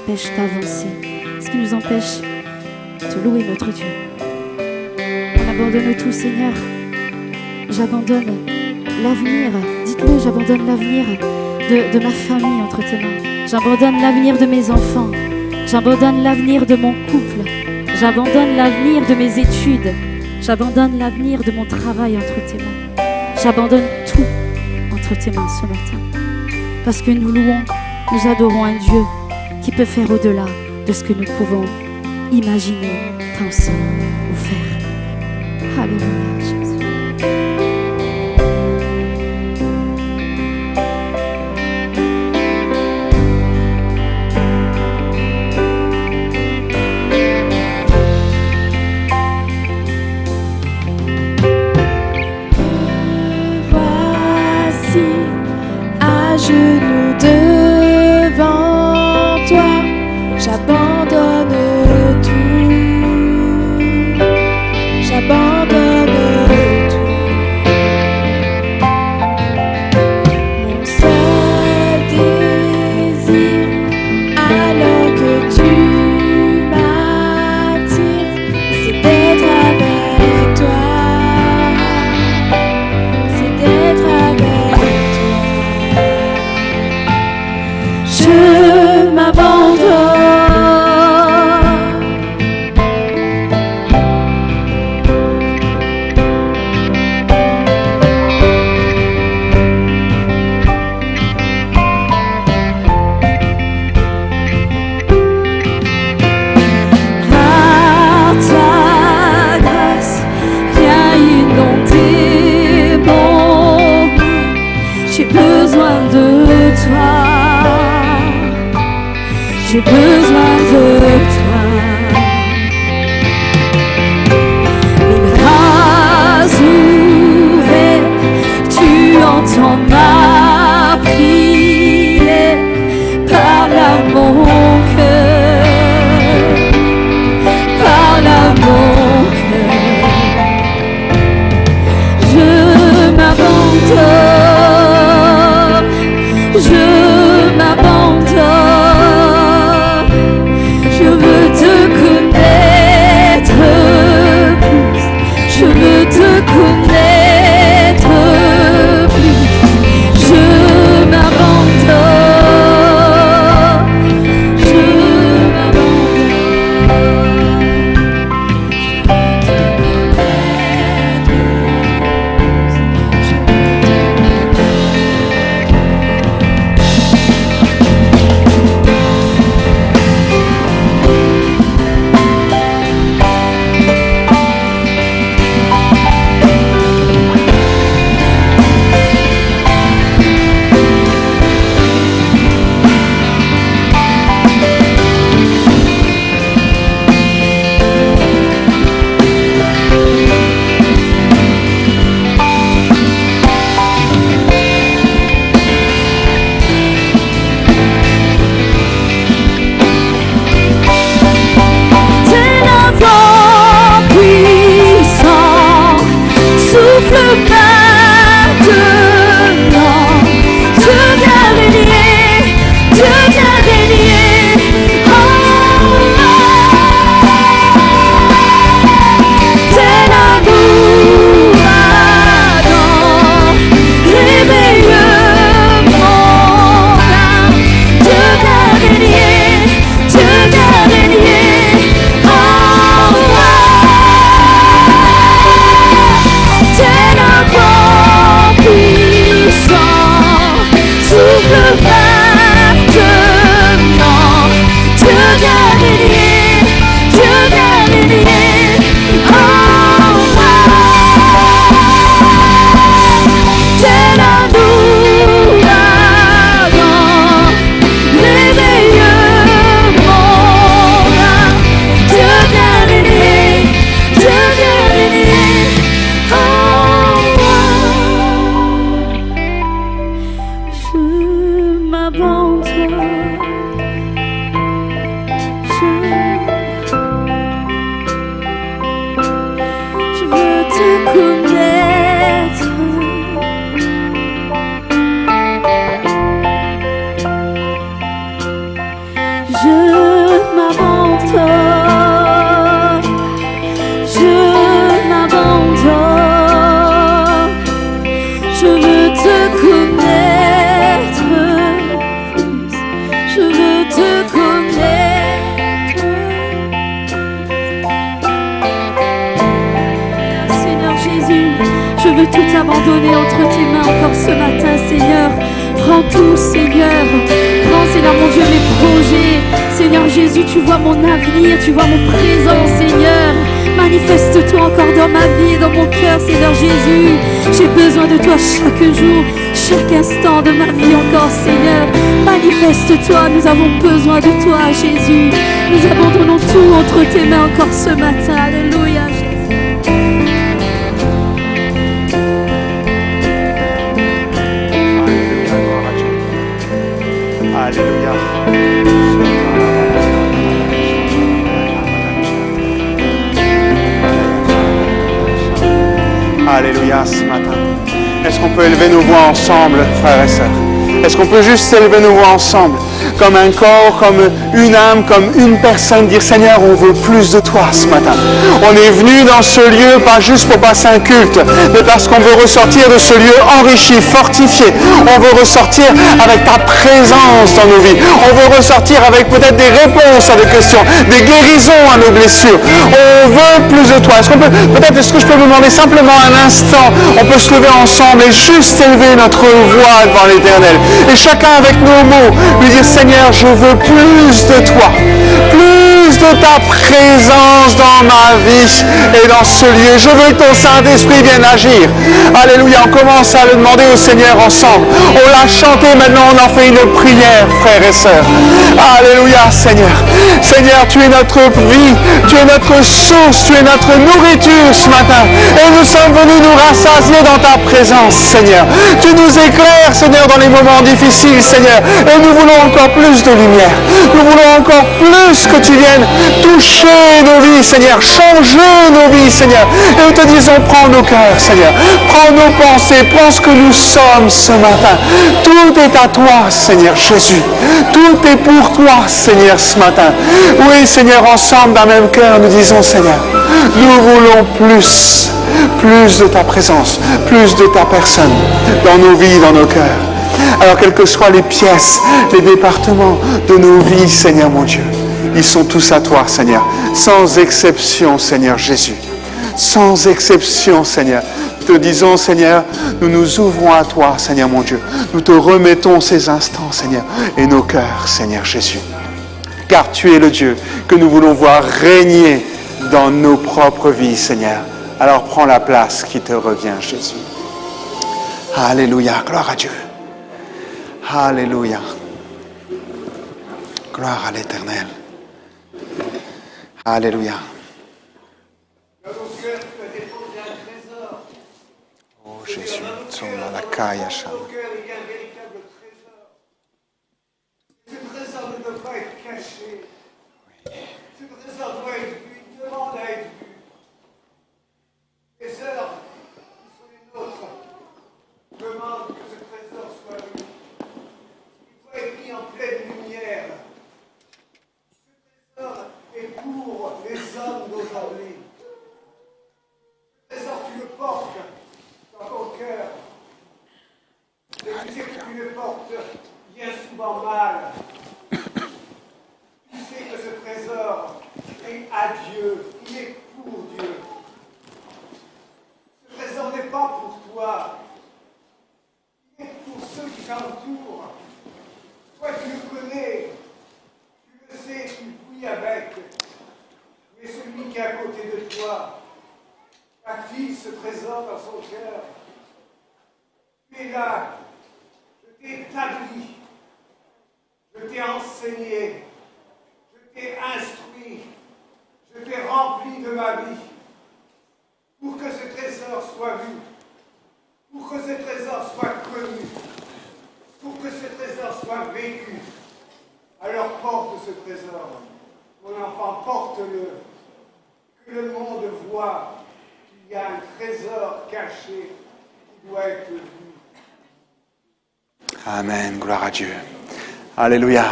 empêche d'avancer, ce qui nous empêche de louer notre Dieu. On abandonne tout, Seigneur. J'abandonne l'avenir. Dites-le, j'abandonne l'avenir de ma famille entre tes mains. J'abandonne l'avenir de mes enfants. J'abandonne l'avenir de mon couple. J'abandonne l'avenir de mes études. J'abandonne l'avenir de mon travail entre tes mains. J'abandonne tout entre tes mains ce matin. Parce que nous louons, nous adorons un Dieu qui peut faire au-delà de ce que nous pouvons imaginer, penser ou faire. Alléluia, Jésus. Genoux devant toi, j'abandonne tout, j'abandonne tout. Mon seul désir, alors que tu m'attires, c'est d'être avec toi, c'est d'être avec toi. Je m'abandonne. Par ta grâce, viens inonder mon âme. J'ai besoin de toi. J'ai besoin de toi. Les bras ouverts, tu entends ma prière. Parle à mon cœur, parle à mon cœur. Je m'abandonne, je m'abandonne. Je veux te connaître plus, je veux te connaître plus. Je m'abandonne, je m'abandonne. veux tout abandonner entre tes mains encore ce matin, Seigneur. Prends tout, Seigneur. Prends, Seigneur, mon Dieu, mes projets. Seigneur Jésus, tu vois mon avenir, tu vois mon présent, Seigneur. Manifeste-toi encore dans ma vie et dans mon cœur, Seigneur Jésus. J'ai besoin de toi chaque jour, chaque instant de ma vie encore, Seigneur. Manifeste-toi, nous avons besoin de toi, Jésus. Nous abandonnons tout entre tes mains encore ce matin. Alléluia, Jésus. Alléluia. Alléluia ce matin. Est-ce qu'on peut élever nos voix ensemble, frères et sœurs? Est-ce qu'on peut juste élever nos voix ensemble, comme un corps, comme une âme, comme une personne, dire Seigneur, on veut plus de toi ce matin. On est venu dans ce lieu, pas juste pour passer un culte, mais parce qu'on veut ressortir de ce lieu enrichi, fortifié. On veut ressortir avec ta présence dans nos vies. On veut ressortir avec peut-être des réponses à des questions, des guérisons à nos blessures. On veut plus de toi. Est-ce que je peux vous demander simplement un instant, on peut se lever ensemble et juste élever notre voix devant l'Éternel. Et chacun avec nos mots, lui dire Seigneur, je veux plus de toi, plus de ta présence dans ma vie et dans ce lieu. Je veux que ton Saint-Esprit vienne agir. Alléluia, on commence à le demander au Seigneur ensemble. On l'a chanté, maintenant on en fait une prière, frères et sœurs. Alléluia, Seigneur. Seigneur, tu es notre vie, tu es notre source, tu es notre nourriture ce matin. Et nous sommes venus nous rassasier dans ta présence, Seigneur. Tu nous éclaires, Seigneur, dans les moments difficiles, Seigneur. Et nous voulons encore plus de lumière. Nous voulons encore plus que tu viennes toucher nos vies, Seigneur. Changer nos vies, Seigneur. Et nous te disons, prends nos cœurs, Seigneur. Prends nos pensées. Prends ce que nous sommes ce matin. Tout est à toi, Seigneur Jésus. Tout est pour toi, Seigneur, ce matin. Oui, Seigneur, ensemble, d'un même cœur, nous disons, Seigneur, nous voulons plus de ta présence, plus de ta personne dans nos vies, dans nos cœurs. Alors, quelles que soient les pièces, les départements de nos vies, Seigneur mon Dieu, ils sont tous à toi, Seigneur, sans exception, Seigneur Jésus. Sans exception, Seigneur. Nous te disons, Seigneur, nous nous ouvrons à toi, Seigneur mon Dieu. Nous te remettons ces instants, Seigneur, et nos cœurs, Seigneur Jésus. Car tu es le Dieu que nous voulons voir régner dans nos propres vies, Seigneur. Alors prends la place qui te revient, Jésus. Alléluia, gloire à Dieu. Alléluia. Gloire à l'Éternel. Alléluia. Oh Jésus, tsoma la kaya shama. Ce trésor ne doit pas être caché. Ce trésor doit être vu, il demande à être vu. Les heures qui sont les nôtres demandent que ce trésor soit vu. Il doit être mis en pleine lumière. Ce trésor est pour les hommes d'aujourd'hui. Ce trésor, tu le portes dans ton cœur. Et tu sais que tu le portes bien souvent mal. Tu sais que ce trésor est à Dieu, il est pour Dieu. Ce trésor n'est pas pour toi, il est pour ceux qui t'entourent. Toi, tu le connais, tu le sais, tu fouilles avec. Mais celui qui est à côté de toi bâtit ce trésor dans son cœur. Tu es là, je t'ai établi, je t'ai enseigné, je t'ai instruit, je t'ai rempli de ma vie pour que ce trésor soit vu, pour que ce trésor soit connu, pour que ce trésor soit vécu. Alors porte ce trésor, mon enfant, porte-le, que le monde voit qu'il y a un trésor caché qui doit être vu. Amen, gloire à Dieu. Alléluia.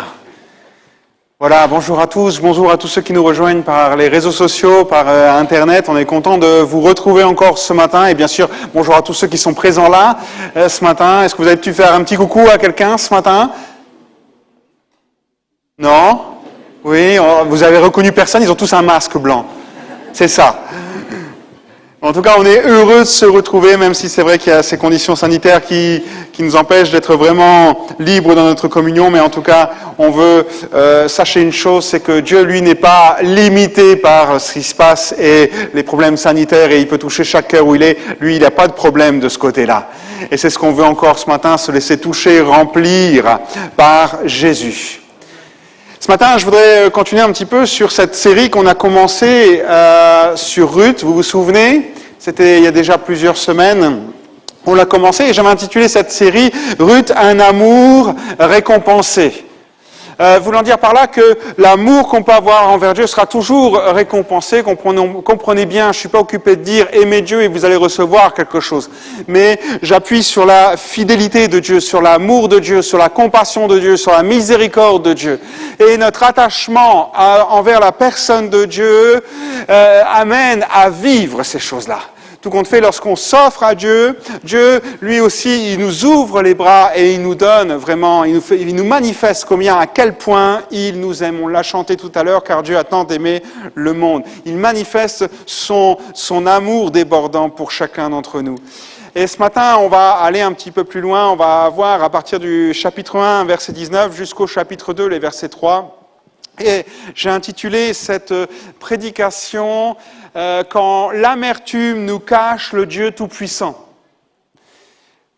Voilà, bonjour à tous ceux qui nous rejoignent par les réseaux sociaux, par Internet. On est content de vous retrouver encore ce matin. Et bien sûr, bonjour à tous ceux qui sont présents là ce matin. Est-ce que vous avez pu faire un petit coucou à quelqu'un ce matin? Non? Oui, vous avez reconnu personne, ils ont tous un masque blanc. C'est ça. En tout cas, on est heureux de se retrouver, même si c'est vrai qu'il y a ces conditions sanitaires qui nous empêchent d'être vraiment libres dans notre communion. Mais en tout cas, on veut sachez une chose, c'est que Dieu, lui, n'est pas limité par ce qui se passe et les problèmes sanitaires, et il peut toucher chaque cœur où il est. Lui, il n'a pas de problème de ce côté-là. Et c'est ce qu'on veut encore ce matin, se laisser toucher, remplir par Jésus. Ce matin, je voudrais continuer un petit peu sur cette série qu'on a commencée sur Ruth. Vous vous souvenez? C'était il y a déjà plusieurs semaines. On l'a commencé et j'avais intitulé cette série « Ruth, un amour récompensé ». Voulant dire par là que l'amour qu'on peut avoir envers Dieu sera toujours récompensé. Comprenez bien, je ne suis pas occupé de dire « aimez Dieu et vous allez recevoir quelque chose ». Mais j'appuie sur la fidélité de Dieu, sur l'amour de Dieu, sur la compassion de Dieu, sur la miséricorde de Dieu. Et notre attachement envers la personne de Dieu amène à vivre ces choses-là. Tout compte fait, lorsqu'on s'offre à Dieu, Dieu, lui aussi, il nous ouvre les bras et il nous donne vraiment, il nous manifeste combien, à quel point il nous aime. On l'a chanté tout à l'heure, car Dieu a tant aimé le monde. Il manifeste son amour débordant pour chacun d'entre nous. Et ce matin, on va aller un petit peu plus loin. On va voir à partir du chapitre 1, verset 19, jusqu'au chapitre 2, les versets 3. Et j'ai intitulé cette prédication quand l'amertume nous cache le Dieu Tout-Puissant.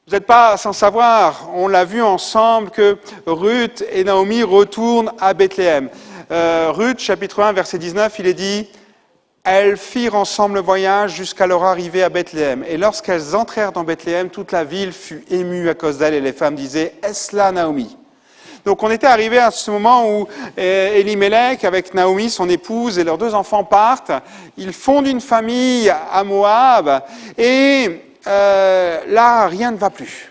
Vous n'êtes pas sans savoir, on l'a vu ensemble, que Ruth et Naomi retournent à Bethléem. Ruth, chapitre 1, verset 19, il est dit « Elles firent ensemble le voyage jusqu'à leur arrivée à Bethléem. Et lorsqu'elles entrèrent dans Bethléem, toute la ville fut émue à cause d'elles et les femmes disaient « Est-ce là Naomi ?» Donc on était arrivé à ce moment où Elimelech, avec Naomi, son épouse, et leurs 2 enfants partent. Ils fondent une famille à Moab et là, rien ne va plus.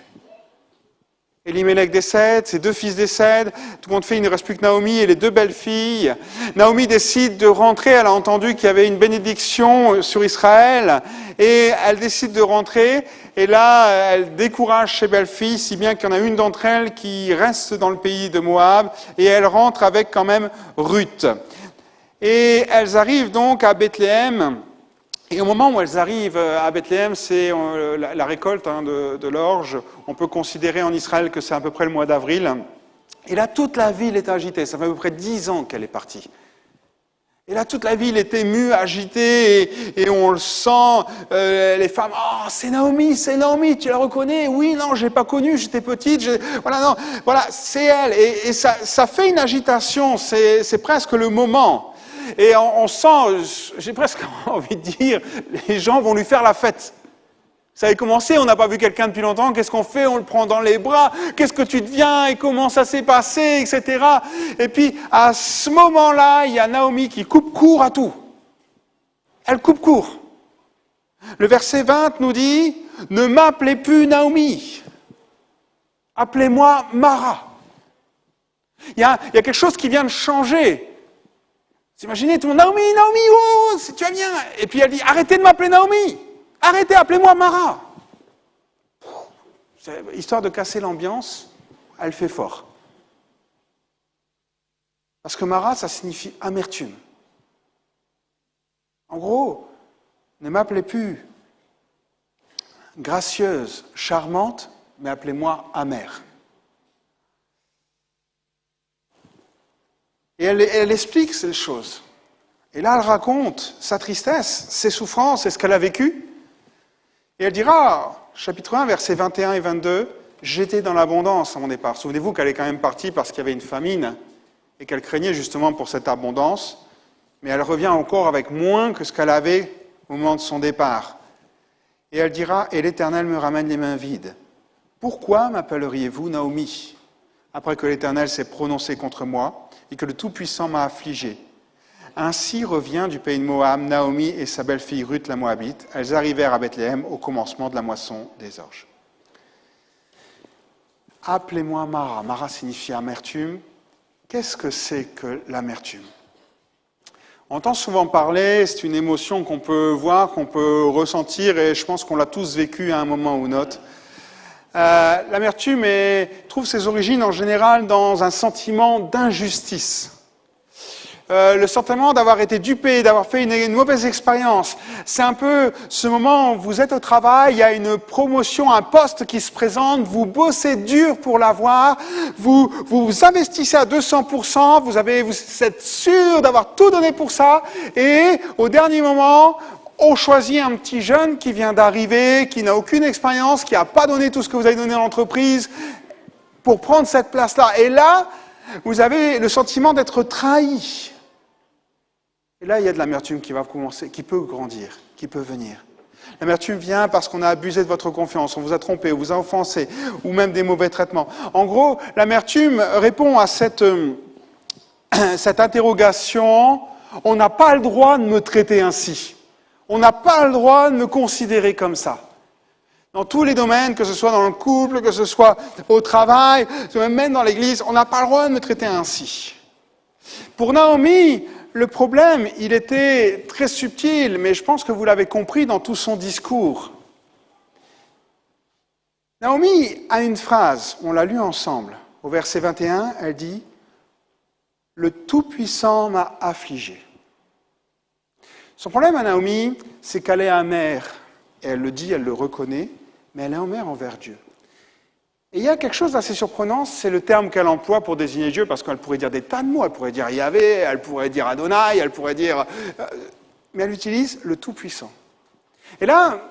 Elimelech décède, ses 2 fils décèdent, tout le monde fait, il ne reste plus que Naomi et les 2 belles-filles. Naomi décide de rentrer, elle a entendu qu'il y avait une bénédiction sur Israël, et elle décide de rentrer, et là, elle décourage ses belles-filles, si bien qu'il y en a une d'entre elles qui reste dans le pays de Moab, et elle rentre avec quand même Ruth. Et elles arrivent donc à Bethléem. Et au moment où elles arrivent à Bethléem, c'est la récolte de l'orge. On peut considérer en Israël que c'est à peu près le mois d'avril. Et là, toute la ville est agitée. Ça fait à peu près 10 ans qu'elle est partie. Et là, toute la ville est émue, agitée, et on le sent. Les femmes, « Oh, c'est Naomi, tu la reconnais ?»« Oui, non, je l'ai pas connue, j'étais petite. » Voilà, non, voilà, c'est elle. Et ça fait une agitation, c'est presque le moment. Et on sent, j'ai presque envie de dire, les gens vont lui faire la fête. Ça avait commencé, on n'a pas vu quelqu'un depuis longtemps, qu'est-ce qu'on fait? On le prend dans les bras, qu'est-ce que tu deviens? Et comment ça s'est passé, etc. Et puis, à ce moment-là, il y a Naomi qui coupe court à tout. Elle coupe court. Le verset 20 nous dit, « Ne m'appelez plus Naomi, appelez-moi Mara. » Il y a quelque chose qui vient de changer. Imaginez tout le monde, Naomi, oh, tu vas bien. Et puis elle dit, arrêtez de m'appeler Naomi. Arrêtez, appelez-moi Mara. Histoire de casser l'ambiance, elle fait fort. Parce que Mara, ça signifie amertume. En gros, ne m'appelez plus gracieuse, charmante, mais appelez-moi amère. Et elle explique ces choses. Et là, elle raconte sa tristesse, ses souffrances et ce qu'elle a vécu. Et elle dira, chapitre 1, versets 21 et 22, « J'étais dans l'abondance à mon départ. » Souvenez-vous qu'elle est quand même partie parce qu'il y avait une famine et qu'elle craignait justement pour cette abondance. Mais elle revient encore avec moins que ce qu'elle avait au moment de son départ. Et elle dira, « Et l'Éternel me ramène les mains vides. Pourquoi m'appelleriez-vous Naomi, après que l'Éternel s'est prononcé contre moi et que le Tout-Puissant m'a affligé. Ainsi revient du pays de Moab Naomi et sa belle-fille Ruth la Moabite. Elles arrivèrent à Bethléem au commencement de la moisson des orges. » Appelez-moi Mara. Mara signifie amertume. Qu'est-ce que c'est que l'amertume? On entend souvent parler, c'est une émotion qu'on peut voir, qu'on peut ressentir, et je pense qu'on l'a tous vécu à un moment ou un autre. L'amertume trouve ses origines en général dans un sentiment d'injustice. le sentiment d'avoir été dupé, d'avoir fait une mauvaise expérience. C'est un peu ce moment où vous êtes au travail, il y a une promotion, un poste qui se présente, vous bossez dur pour l'avoir, vous investissez à 200%, vous êtes sûr d'avoir tout donné pour ça, et au dernier moment, on choisit un petit jeune qui vient d'arriver, qui n'a aucune expérience, qui n'a pas donné tout ce que vous avez donné à l'entreprise pour prendre cette place-là. Et là, vous avez le sentiment d'être trahi. Et là, il y a de l'amertume qui va commencer, qui peut grandir, qui peut venir. L'amertume vient parce qu'on a abusé de votre confiance, on vous a trompé, on vous a offensé, ou même des mauvais traitements. En gros, l'amertume répond à cette interrogation, on n'a pas le droit de me traiter ainsi. On n'a pas le droit de me considérer comme ça. Dans tous les domaines, que ce soit dans le couple, que ce soit au travail, même dans l'église, on n'a pas le droit de me traiter ainsi. Pour Naomi, le problème, il était très subtil, mais je pense que vous l'avez compris dans tout son discours. Naomi a une phrase, on l'a lue ensemble. Au verset 21, elle dit « Le Tout-Puissant m'a affligé ». Son problème à Naomi, c'est qu'elle est amère. Et elle le dit, elle le reconnaît, mais elle est amère envers Dieu. Et il y a quelque chose d'assez surprenant, c'est le terme qu'elle emploie pour désigner Dieu, parce qu'elle pourrait dire des tas de mots, elle pourrait dire Yahvé, elle pourrait dire Adonai, elle pourrait dire... mais elle utilise le Tout-Puissant. Et là,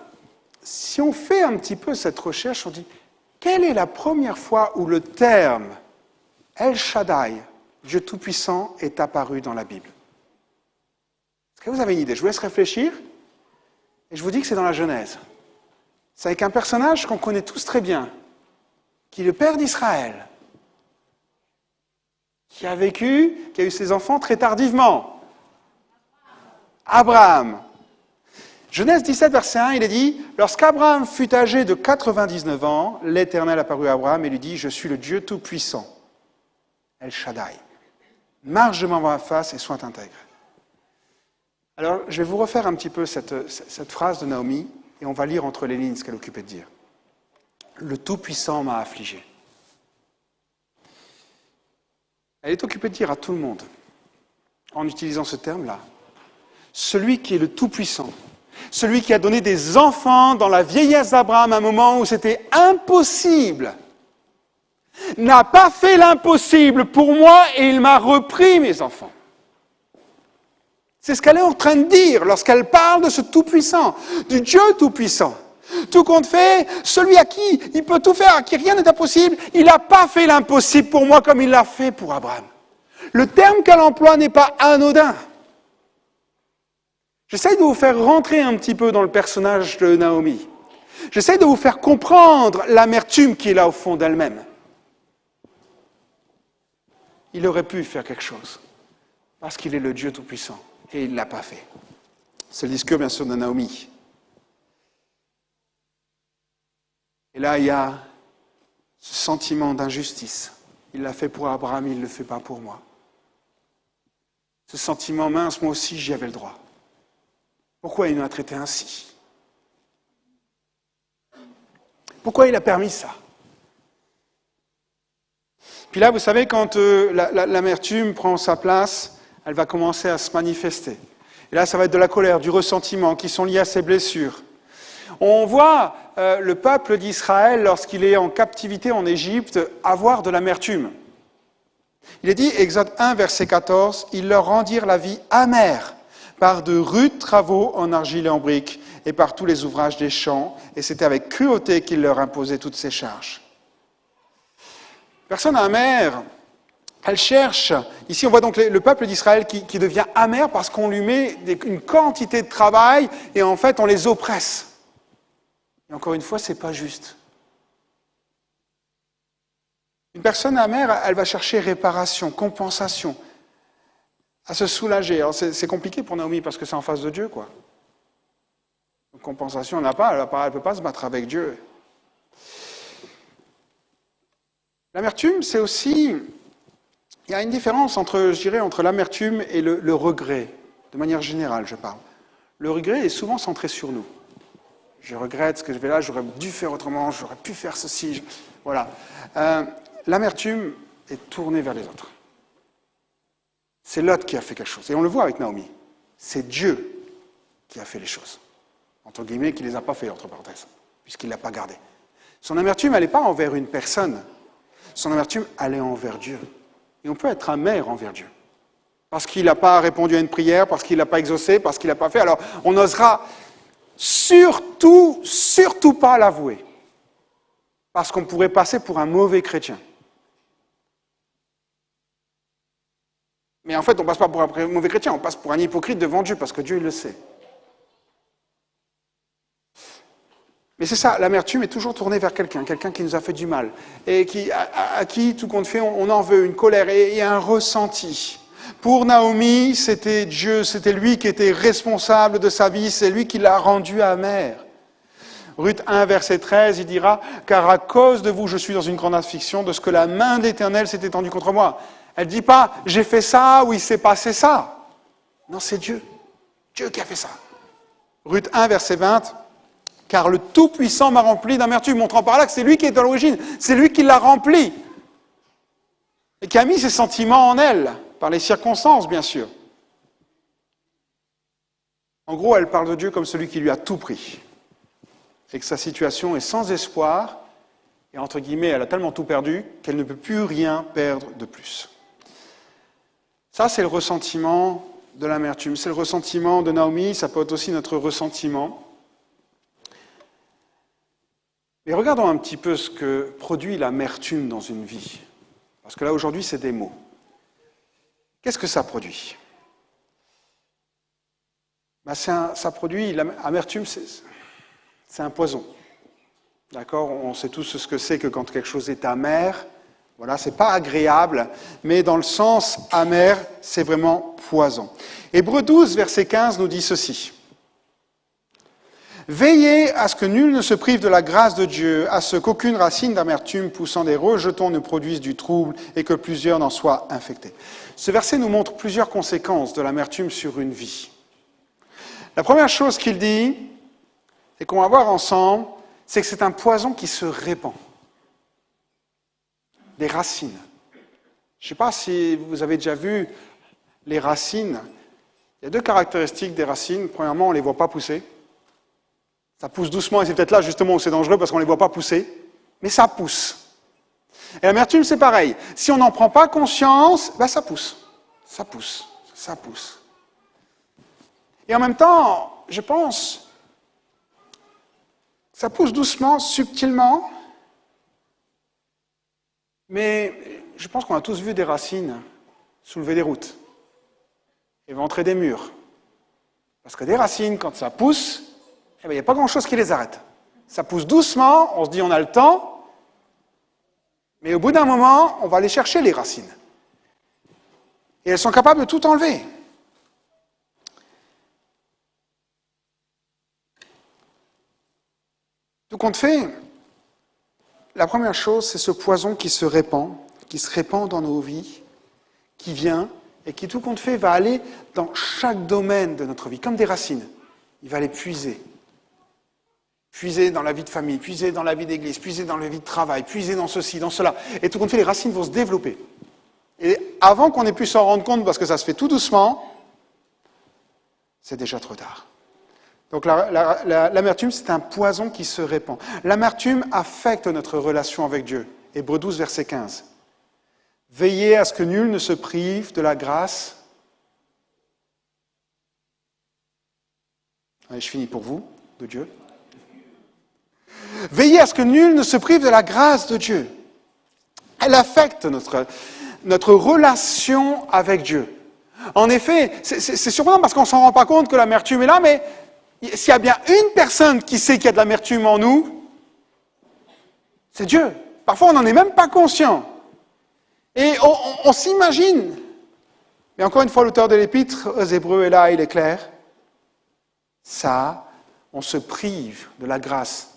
si on fait un petit peu cette recherche, on dit, quelle est la première fois où le terme El Shaddai, Dieu Tout-Puissant, est apparu dans la Bible ? Est-ce que vous avez une idée ? Je vous laisse réfléchir, et je vous dis que c'est dans la Genèse. C'est avec un personnage qu'on connaît tous très bien, qui est le père d'Israël, qui a vécu, qui a eu ses enfants très tardivement. Abraham. Genèse 17, verset 1, il est dit, « Lorsqu'Abraham fut âgé de 99 ans, l'Éternel apparut à Abraham et lui dit, « Je suis le Dieu Tout-Puissant, El Shaddai. Marche devant ma face et sois intègre. » Alors, je vais vous refaire un petit peu cette phrase de Naomi, et on va lire entre les lignes ce qu'elle occupait de dire. Le Tout-Puissant m'a affligé. Elle est occupée de dire à tout le monde, en utilisant ce terme-là, celui qui est le Tout-Puissant, celui qui a donné des enfants dans la vieillesse d'Abraham à un moment où c'était impossible, n'a pas fait l'impossible pour moi et il m'a repris mes enfants. C'est ce qu'elle est en train de dire lorsqu'elle parle de ce Tout-Puissant, du Dieu Tout-Puissant. Tout compte fait, celui à qui il peut tout faire, à qui rien n'est impossible, il n'a pas fait l'impossible pour moi comme il l'a fait pour Abraham. Le terme qu'elle emploie n'est pas anodin. J'essaie de vous faire rentrer un petit peu dans le personnage de Naomi. J'essaie de vous faire comprendre l'amertume qui est là au fond d'elle-même. Il aurait pu faire quelque chose, parce qu'il est le Dieu Tout-Puissant. Et il ne l'a pas fait. C'est le discours, bien sûr, de Naomi. Et là, il y a ce sentiment d'injustice. Il l'a fait pour Abraham, il ne le fait pas pour moi. Ce sentiment mince, moi aussi, j'y avais le droit. Pourquoi il m'a traité ainsi ? Pourquoi il a permis ça ? Puis là, vous savez, quand l'amertume prend sa place, elle va commencer à se manifester. Et là, ça va être de la colère, du ressentiment qui sont liés à ces blessures. On voit le peuple d'Israël, lorsqu'il est en captivité en Égypte, avoir de l'amertume. Il est dit, Exode 1, verset 14, « Ils leur rendirent la vie amère par de rudes travaux en argile et en briques et par tous les ouvrages des champs, et c'était avec cruauté qu'ils leur imposaient toutes ces charges. » Personne amère, elle cherche, ici on voit donc le peuple d'Israël qui devient amer parce qu'on lui met une quantité de travail et en fait on les oppresse. Et encore une fois, ce n'est pas juste. Une personne amère, elle va chercher réparation, compensation, à se soulager. Alors c'est compliqué pour Naomi parce que c'est en face de Dieu, quoi. Donc, compensation, elle n'a pas, elle ne peut pas se battre avec Dieu. L'amertume, c'est aussi... Il y a une différence entre l'amertume et le regret. De manière générale, je parle. Le regret est souvent centré sur nous. Je regrette ce que je fais là, j'aurais dû faire autrement, j'aurais pu faire ceci. Voilà. L'amertume est tournée vers les autres. C'est Lot qui a fait quelque chose. Et on le voit avec Naomi. C'est Dieu qui a fait les choses. Entre guillemets, qui ne les a pas fait, entre parenthèses, puisqu'il ne l'a pas gardé. Son amertume, elle n'est pas envers une personne. Son amertume, elle est envers Dieu. Et on peut être amer envers Dieu. Parce qu'il n'a pas répondu à une prière, parce qu'il n'a pas exaucé, parce qu'il n'a pas fait. Alors, on n'osera surtout pas l'avouer. Parce qu'on pourrait passer pour un mauvais chrétien. Mais en fait, on ne passe pas pour un mauvais chrétien, on passe pour un hypocrite devant Dieu, parce que Dieu, il le sait. Mais c'est ça, l'amertume est toujours tournée vers quelqu'un qui nous a fait du mal, et à qui, tout compte fait, on en veut, une colère et un ressenti. Pour Naomi, c'était Dieu, c'était lui qui était responsable de sa vie, c'est lui qui l'a rendue amère. Ruth 1, verset 13, il dira « Car à cause de vous, je suis dans une grande affliction, de ce que la main de l'Éternel s'est étendue contre moi. » Elle ne dit pas « J'ai fait ça ou il s'est passé ça. » Non, c'est Dieu. Dieu qui a fait ça. Ruth 1, verset 20, « Car le Tout-Puissant m'a rempli d'amertume. » Montrant par là que c'est lui qui est à l'origine. C'est lui qui l'a rempli. Et qui a mis ses sentiments en elle, par les circonstances, bien sûr. En gros, elle parle de Dieu comme celui qui lui a tout pris. Et que sa situation est sans espoir, et entre guillemets, elle a tellement tout perdu qu'elle ne peut plus rien perdre de plus. Ça, c'est le ressentiment de l'amertume. C'est le ressentiment de Naomi, ça peut être aussi notre ressentiment. Mais regardons un petit peu ce que produit l'amertume dans une vie. Parce que là, aujourd'hui, c'est des mots. Qu'est-ce que ça produit ? Ça produit, l'amertume, c'est un poison. D'accord ? On sait tous ce que c'est que quand quelque chose est amer, voilà, c'est pas agréable, mais dans le sens amer, c'est vraiment poison. Hébreux 12, verset 15 nous dit ceci. Veillez à ce que nul ne se prive de la grâce de Dieu, à ce qu'aucune racine d'amertume poussant des rejetons ne produise du trouble et que plusieurs n'en soient infectés. Ce verset nous montre plusieurs conséquences de l'amertume sur une vie. La première chose qu'il dit, et qu'on va voir ensemble, c'est que c'est un poison qui se répand. Des racines. Je ne sais pas si vous avez déjà vu les racines. Il y a deux caractéristiques des racines. Premièrement, on ne les voit pas pousser. Ça pousse doucement, et c'est peut-être là justement où c'est dangereux, parce qu'on ne les voit pas pousser. Mais ça pousse. Et l'amertume, c'est pareil. Si on n'en prend pas conscience, ça pousse. Ça pousse. Ça pousse. Et en même temps, je pense, ça pousse doucement, subtilement, mais je pense qu'on a tous vu des racines soulever des routes, éventrer des murs. Parce que des racines, quand ça pousse, il n'y a pas grand-chose qui les arrête. Ça pousse doucement, on se dit on a le temps, mais au bout d'un moment, on va aller chercher les racines. Et elles sont capables de tout enlever. Tout compte fait, la première chose, c'est ce poison qui se répand dans nos vies, qui vient et qui, tout compte fait, va aller dans chaque domaine de notre vie, comme des racines. Il va les puiser. Puiser dans la vie de famille, puiser dans la vie d'église, puiser dans la vie de travail, puiser dans ceci, dans cela. Et tout compte fait, les racines vont se développer. Et avant qu'on ait pu s'en rendre compte, parce que ça se fait tout doucement, c'est déjà trop tard. Donc l'amertume, c'est un poison qui se répand. L'amertume affecte notre relation avec Dieu. Hébreux 12, verset 15. Veillez à ce que nul ne se prive de la grâce. Allez, je finis pour vous, de Dieu. Veillez à ce que nul ne se prive de la grâce de Dieu. Elle affecte notre relation avec Dieu. En effet, c'est surprenant parce qu'on ne s'en rend pas compte que l'amertume est là, mais s'il y a bien une personne qui sait qu'il y a de l'amertume en nous, c'est Dieu. Parfois, on n'en est même pas conscient. Et on s'imagine. Mais encore une fois, l'auteur de l'Épître aux Hébreux est là, il est clair. Ça, on se prive de la grâce.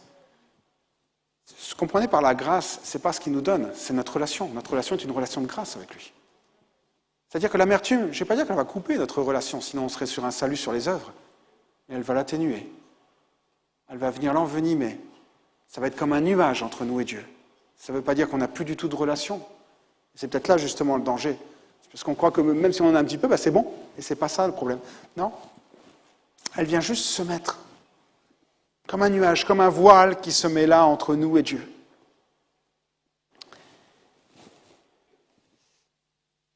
Ce qu'on comprenait par la grâce, ce n'est pas ce qu'il nous donne, c'est notre relation. Notre relation est une relation de grâce avec lui. C'est-à-dire que l'amertume, je ne vais pas dire qu'elle va couper notre relation, sinon on serait sur un salut sur les œuvres. Mais elle va l'atténuer. Elle va venir l'envenimer. Ça va être comme un nuage entre nous et Dieu. Ça ne veut pas dire qu'on n'a plus du tout de relation. C'est peut-être là justement le danger. C'est Parce qu'on croit que même si on en a un petit peu, c'est bon, et c'est pas ça le problème. Non. Elle vient juste se mettre comme un nuage, comme un voile qui se met là entre nous et Dieu.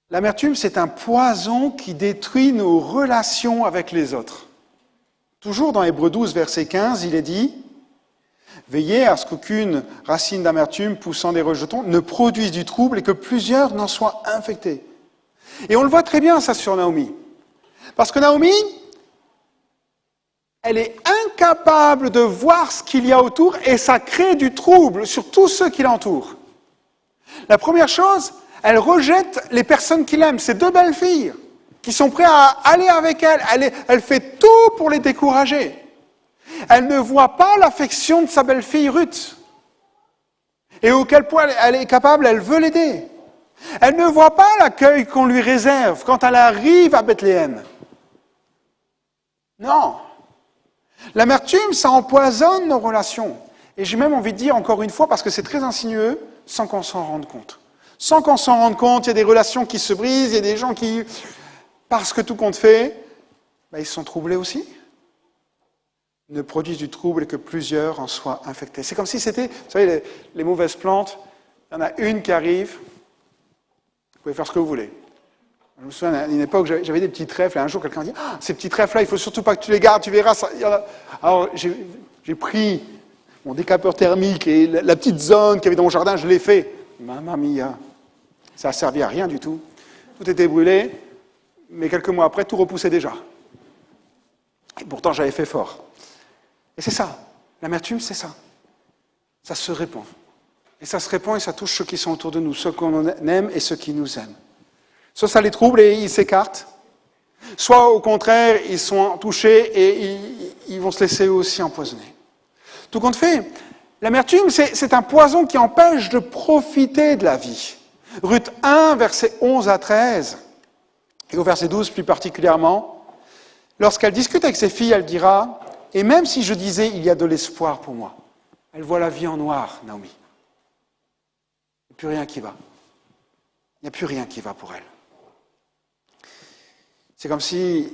L'amertume, c'est un poison qui détruit nos relations avec les autres. Toujours dans Hébreux 12, verset 15, il est dit « Veillez à ce qu'aucune racine d'amertume poussant des rejetons ne produise du trouble et que plusieurs n'en soient infectés. » Et on le voit très bien, ça, sur Naomi. Parce que Naomi, elle est incapable de voir ce qu'il y a autour et ça crée du trouble sur tous ceux qui l'entourent. La première chose, elle rejette les personnes qu'il aime, ces deux belles filles, qui sont prêtes à aller avec elle. Elle fait tout pour les décourager. Elle ne voit pas l'affection de sa belle-fille Ruth. Et auquel point elle est capable, elle veut l'aider. Elle ne voit pas l'accueil qu'on lui réserve quand elle arrive à Bethléem. Non. L'amertume, ça empoisonne nos relations. Et j'ai même envie de dire, encore une fois, parce que c'est très insinueux, sans qu'on s'en rende compte. Sans qu'on s'en rende compte, il y a des relations qui se brisent, il y a des gens qui, parce que tout compte fait, ils sont troublés aussi. Ne produisent du trouble et que plusieurs en soient infectés. C'est comme si c'était, vous savez, les mauvaises plantes, il y en a une qui arrive, vous pouvez faire ce que vous voulez. Je me souviens, à une époque, j'avais des petits trèfles, et un jour, quelqu'un m'a dit « ces petits trèfles-là, il ne faut surtout pas que tu les gardes, tu verras. » Alors, j'ai pris mon décapeur thermique et la petite zone qu'il y avait dans mon jardin, je l'ai fait. Mamma mia, ça n'a servi à rien du tout. Tout était brûlé, mais quelques mois après, tout repoussait déjà. Et pourtant, j'avais fait fort. Et c'est ça, l'amertume, c'est ça. Ça se répand. Et ça se répand et ça touche ceux qui sont autour de nous, ceux qu'on aime et ceux qui nous aiment. Soit ça les trouble et ils s'écartent, soit au contraire, ils sont touchés et ils vont se laisser eux aussi empoisonner. Tout compte fait, l'amertume, c'est un poison qui empêche de profiter de la vie. Ruth 1, versets 11 à 13, et au verset 12 plus particulièrement, lorsqu'elle discute avec ses filles, elle dira « Et même si je disais, il y a de l'espoir pour moi », elle voit la vie en noir, Naomi. Il n'y a plus rien qui va. Il n'y a plus rien qui va pour elle. C'est comme si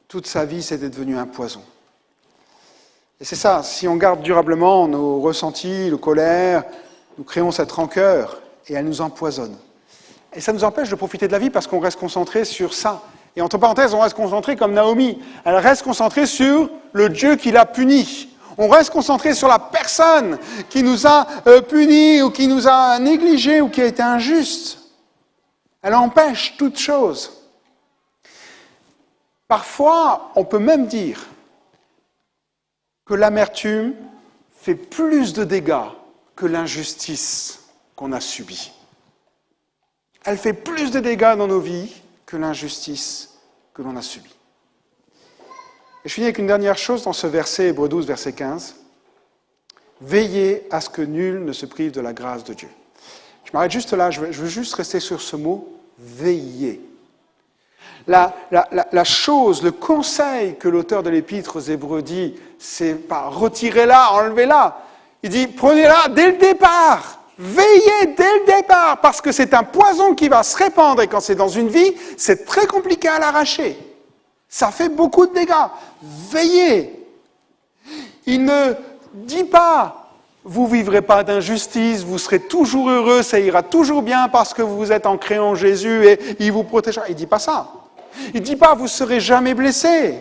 toute sa vie, c'était devenu un poison. Et c'est ça, si on garde durablement nos ressentis, nos colères, nous créons cette rancœur et elle nous empoisonne. Et ça nous empêche de profiter de la vie parce qu'on reste concentré sur ça. Et entre parenthèses, on reste concentré comme Naomi. Elle reste concentrée sur le Dieu qui l'a puni. On reste concentré sur la personne qui nous a punis ou qui nous a négligés ou qui a été injuste. Elle empêche toute chose. Parfois, on peut même dire que l'amertume fait plus de dégâts que l'injustice qu'on a subie. Elle fait plus de dégâts dans nos vies que l'injustice que l'on a subie. Et je finis avec une dernière chose dans ce verset, Hébreux 12, verset 15. Veillez à ce que nul ne se prive de la grâce de Dieu. Je m'arrête juste là, je veux juste rester sur ce mot, veiller. La chose, le conseil que l'auteur de l'Épître aux Hébreux dit, c'est pas retirez-la, enlevez-la. Il dit prenez-la dès le départ, veillez dès le départ, parce que c'est un poison qui va se répandre et quand c'est dans une vie, c'est très compliqué à l'arracher. Ça fait beaucoup de dégâts. Veillez. Il ne dit pas vous ne vivrez pas d'injustice, vous serez toujours heureux, ça ira toujours bien parce que vous êtes ancré en Jésus et il vous protégera. Il ne dit pas ça. Il ne dit pas vous ne serez jamais blessé.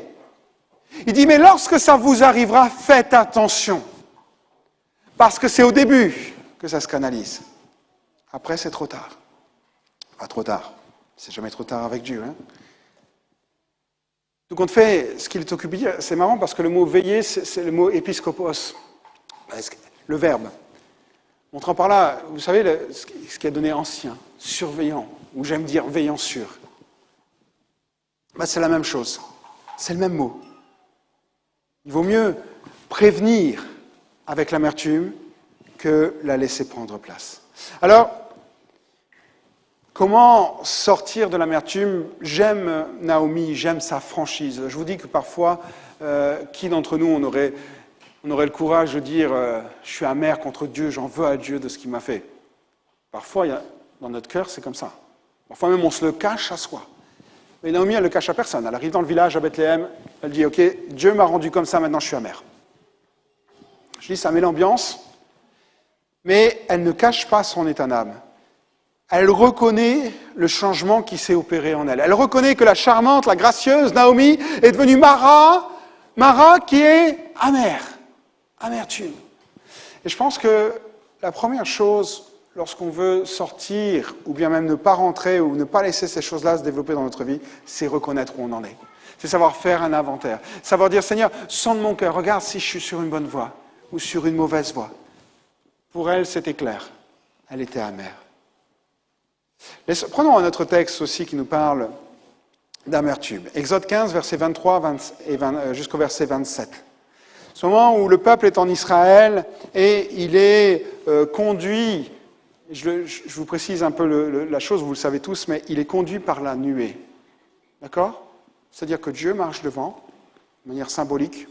Il dit mais lorsque ça vous arrivera, faites attention. Parce que c'est au début que ça se canalise. Après, c'est trop tard. Pas trop tard. C'est jamais trop tard avec Dieu. Tout compte fait, ce qu'il est occupé de dire, c'est marrant parce que le mot veiller, c'est le mot épiscopos. Le verbe. Montrant par là, vous savez, ce qui a donné ancien, surveillant, ou j'aime dire veillant sur. C'est la même chose. C'est le même mot. Il vaut mieux prévenir avec l'amertume que la laisser prendre place. Alors, comment sortir de l'amertume? J'aime Naomi, j'aime sa franchise. Je vous dis que parfois, qui d'entre nous, on aurait le courage de dire je suis amer contre Dieu, j'en veux à Dieu de ce qu'il m'a fait. Parfois, dans notre cœur, c'est comme ça. Parfois même, on se le cache à soi. Mais Naomi, elle ne le cache à personne. Elle arrive dans le village à Bethléem, elle dit, « Ok, Dieu m'a rendu comme ça, maintenant je suis amère. » Je dis, ça met l'ambiance, mais elle ne cache pas son état d'âme. Elle reconnaît le changement qui s'est opéré en elle. Elle reconnaît que la charmante, la gracieuse Naomi est devenue Mara qui est amère, amertume. Et je pense que la première chose, lorsqu'on veut sortir, ou bien même ne pas rentrer, ou ne pas laisser ces choses-là se développer dans notre vie, c'est reconnaître où on en est. C'est savoir faire un inventaire. Savoir dire, Seigneur, sonde mon cœur, regarde si je suis sur une bonne voie, ou sur une mauvaise voie. Pour elle, c'était clair. Elle était amère. Prenons un autre texte aussi qui nous parle d'amertume. Exode 15, versets 23 jusqu'au verset 27. Ce moment où le peuple est en Israël et il est conduit, je vous précise un peu la chose, vous le savez tous, mais il est conduit par la nuée. D'accord ? C'est-à-dire que Dieu marche devant, de manière symbolique,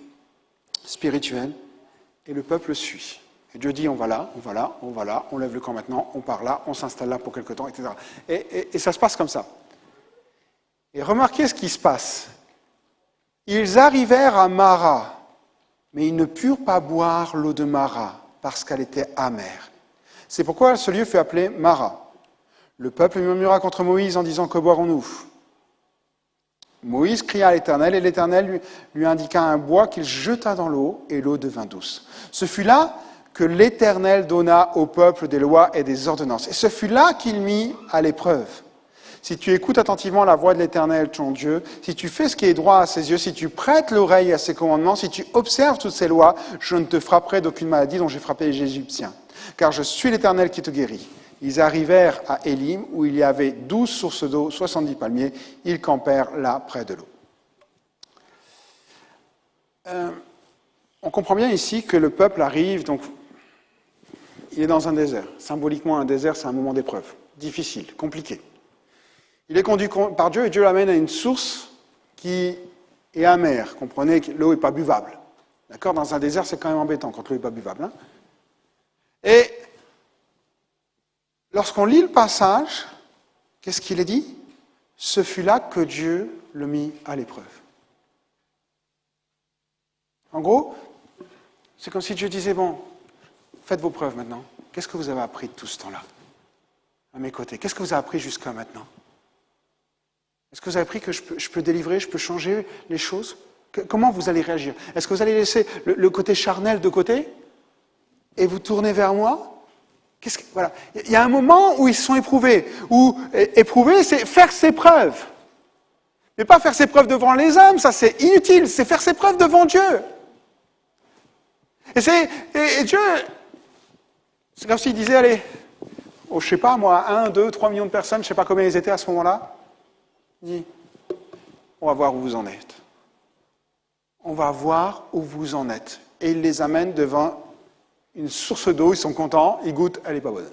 spirituelle, et le peuple suit. Et Dieu dit, on va là, on va là, on va là, on lève le camp maintenant, on part là, on s'installe là pour quelque temps, etc. Et ça se passe comme ça. Et remarquez ce qui se passe. Ils arrivèrent à Mara, mais ils ne purent pas boire l'eau de Mara, parce qu'elle était amère. C'est pourquoi ce lieu fut appelé Mara. Le peuple murmura contre Moïse en disant, que boirons-nous ? Moïse cria à l'Éternel, et l'Éternel lui indiqua un bois qu'il jeta dans l'eau, et l'eau devint douce. Ce fut là que l'Éternel donna au peuple des lois et des ordonnances. Et ce fut là qu'il mit à l'épreuve. Si tu écoutes attentivement la voix de l'Éternel, ton Dieu, si tu fais ce qui est droit à ses yeux, si tu prêtes l'oreille à ses commandements, si tu observes toutes ses lois, je ne te frapperai d'aucune maladie dont j'ai frappé les Égyptiens. Car je suis l'Éternel qui te guérit. Ils arrivèrent à Élim, où il y avait 12 sources d'eau, 70 palmiers. Ils campèrent là, près de l'eau. On comprend bien ici que le peuple arrive, donc il est dans un désert. Symboliquement, un désert, c'est un moment d'épreuve. Difficile, compliqué. Il est conduit par Dieu et Dieu l'amène à une source qui est amère. Comprenez que l'eau n'est pas buvable. D'accord ? Dans un désert, c'est quand même embêtant quand l'eau n'est pas buvable. Hein ? Et lorsqu'on lit le passage, qu'est-ce qu'il est dit ? Ce fut là que Dieu le mit à l'épreuve. En gros, c'est comme si Dieu disait, bon, faites vos preuves maintenant. Qu'est-ce que vous avez appris de tout ce temps-là ? À mes côtés. Qu'est-ce que vous avez appris jusqu'à maintenant ? Est-ce que vous avez appris que je peux délivrer, je peux changer les choses ? Comment vous allez réagir ? Est-ce que vous allez laisser le côté charnel de côté et vous tourner vers moi ? Voilà. Il y a un moment où ils sont éprouvés. Où éprouver, c'est faire ses preuves. Mais pas faire ses preuves devant les hommes, ça c'est inutile. C'est faire ses preuves devant Dieu. Et Dieu, c'est comme s'il disait, allez, je sais pas moi, 1, 2, 3 millions de personnes, je ne sais pas combien ils étaient à ce moment-là. Il dit, on va voir où vous en êtes. On va voir où vous en êtes. Et il les amène devant une source d'eau, ils sont contents, ils goûtent, elle n'est pas bonne.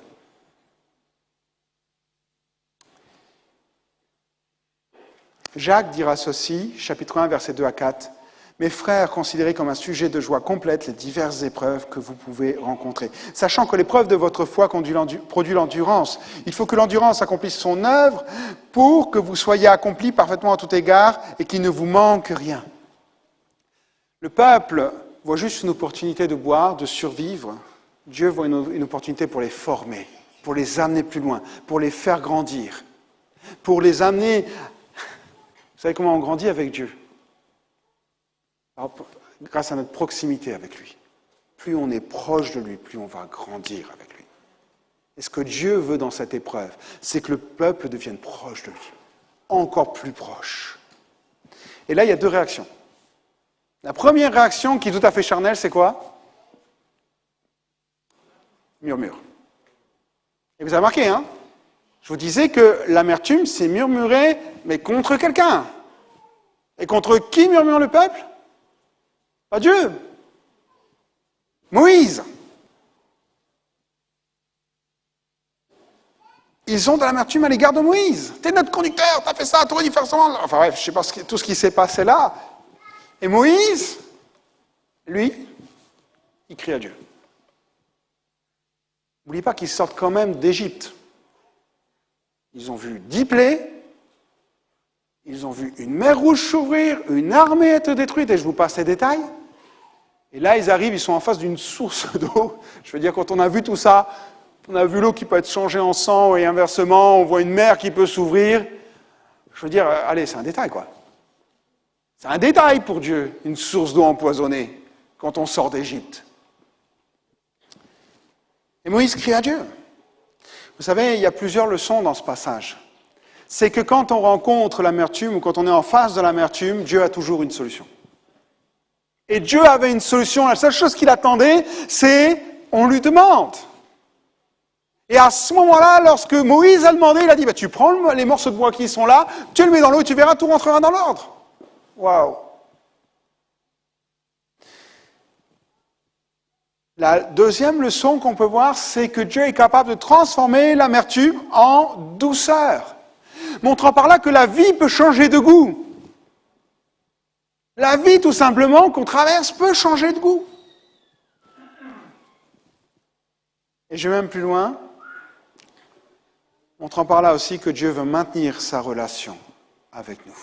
Jacques dira ceci, chapitre 1, versets 2 à 4. Mes frères, considérez comme un sujet de joie complète les diverses épreuves que vous pouvez rencontrer, sachant que l'épreuve de votre foi produit l'endurance. Il faut que l'endurance accomplisse son œuvre pour que vous soyez accomplis parfaitement à tout égard et qu'il ne vous manque rien. Le peuple voit juste une opportunité de boire, de survivre. Dieu voit une opportunité pour les former, pour les amener plus loin, pour les faire grandir, pour les amener... Vous savez comment on grandit avec Dieu ? Alors, grâce à notre proximité avec lui. Plus on est proche de lui, plus on va grandir avec lui. Et ce que Dieu veut dans cette épreuve, c'est que le peuple devienne proche de lui. Encore plus proche. Et là, il y a deux réactions. La première réaction, qui est tout à fait charnelle, c'est quoi ? Murmure. Et vous avez remarqué, hein ? Je vous disais que l'amertume, c'est murmurer, mais contre quelqu'un. Et contre qui murmure le peuple ? Pas Dieu. Moïse. Ils ont de l'amertume à l'égard de Moïse. T'es notre conducteur, t'as fait ça, t'aurais dû faire ça. Enfin bref, je sais pas tout ce qui s'est passé là. Et Moïse, lui, il crie à Dieu. N'oubliez pas qu'ils sortent quand même d'Égypte. Il y a une Ils ont vu 10 plaies, ils ont vu une mer rouge s'ouvrir, une armée être détruite, et je vous passe les détails. Et là, ils arrivent, ils sont en face d'une source d'eau. Je veux dire, quand on a vu tout ça, on a vu l'eau qui peut être changée en sang, et inversement, on voit une mer qui peut s'ouvrir. Je veux dire, allez, c'est un détail, quoi. C'est un détail pour Dieu, une source d'eau empoisonnée, quand on sort d'Égypte. Et Moïse crie à Dieu. Vous savez, il y a plusieurs leçons dans ce passage. C'est que quand on rencontre l'amertume ou quand on est en face de l'amertume, Dieu a toujours une solution. Et Dieu avait une solution. La seule chose qu'il attendait, c'est on lui demande. Et à ce moment-là, lorsque Moïse a demandé, il a dit, tu prends les morceaux de bois qui sont là, tu le mets dans l'eau et tu verras, tout rentrera dans l'ordre. Waouh! La deuxième leçon qu'on peut voir, c'est que Dieu est capable de transformer l'amertume en douceur, montrant par là que la vie peut changer de goût. La vie, tout simplement, qu'on traverse, peut changer de goût. Et je vais même plus loin, montrant par là aussi que Dieu veut maintenir sa relation avec nous.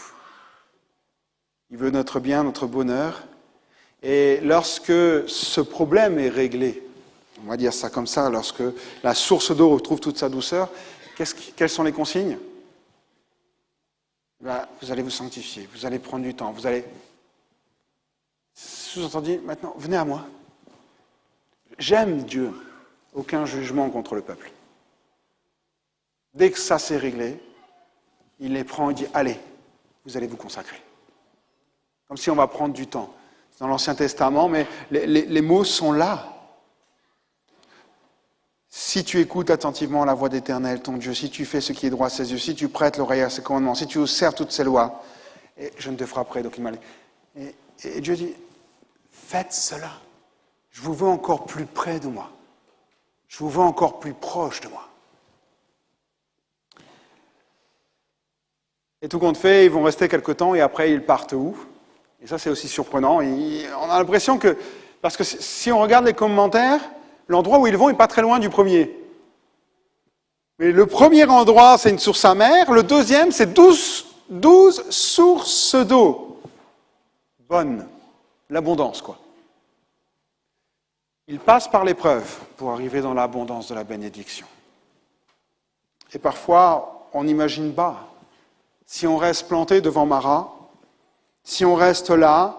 Il veut notre bien, notre bonheur. Et lorsque ce problème est réglé, on va dire ça comme ça, lorsque la source d'eau retrouve toute sa douceur, quelles sont les consignes? Vous allez vous sanctifier, vous allez prendre du temps, vous allez... Sous-entendu, maintenant, venez à moi. J'aime Dieu, aucun jugement contre le peuple. Dès que ça s'est réglé, il les prend et dit, allez, vous allez vous consacrer. Comme si on va prendre du temps. C'est dans l'Ancien Testament, mais les mots sont là. Si tu écoutes attentivement la voix d'Éternel, ton Dieu, si tu fais ce qui est droit à ses yeux, si tu prêtes l'oreille à ses commandements, si tu observes toutes ses lois, et je ne te frapperai d'aucune mal. Et Dieu dit, faites cela. Je vous veux encore plus près de moi. Je vous veux encore plus proche de moi. Et tout compte fait, ils vont rester quelque temps et après ils partent où? Et ça c'est aussi surprenant. On a l'impression que, parce que si on regarde les commentaires, l'endroit où ils vont n'est pas très loin du premier. Mais le premier endroit c'est une source amère, le deuxième c'est 12 sources d'eau. Bonne, l'abondance quoi. Ils passent par l'épreuve pour arriver dans l'abondance de la bénédiction. Et parfois, on n'imagine pas. Si on reste planté devant Mara, si on reste là,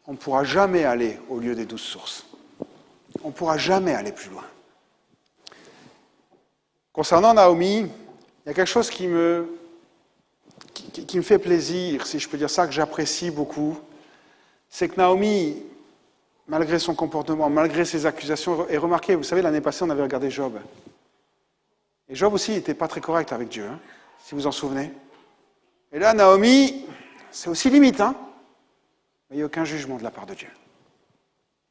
on ne pourra jamais aller au lieu des 12 sources. On ne pourra jamais aller plus loin. Concernant Naomi, il y a quelque chose qui me fait plaisir, si je peux dire ça, que j'apprécie beaucoup. C'est que Naomi, malgré son comportement, malgré ses accusations, et remarquez, vous savez, l'année passée, on avait regardé Job. Et Job aussi n'était pas très correct avec Dieu, hein, si vous en souvenez. Et là, Naomi, c'est aussi limite, hein, mais il n'y a aucun jugement de la part de Dieu.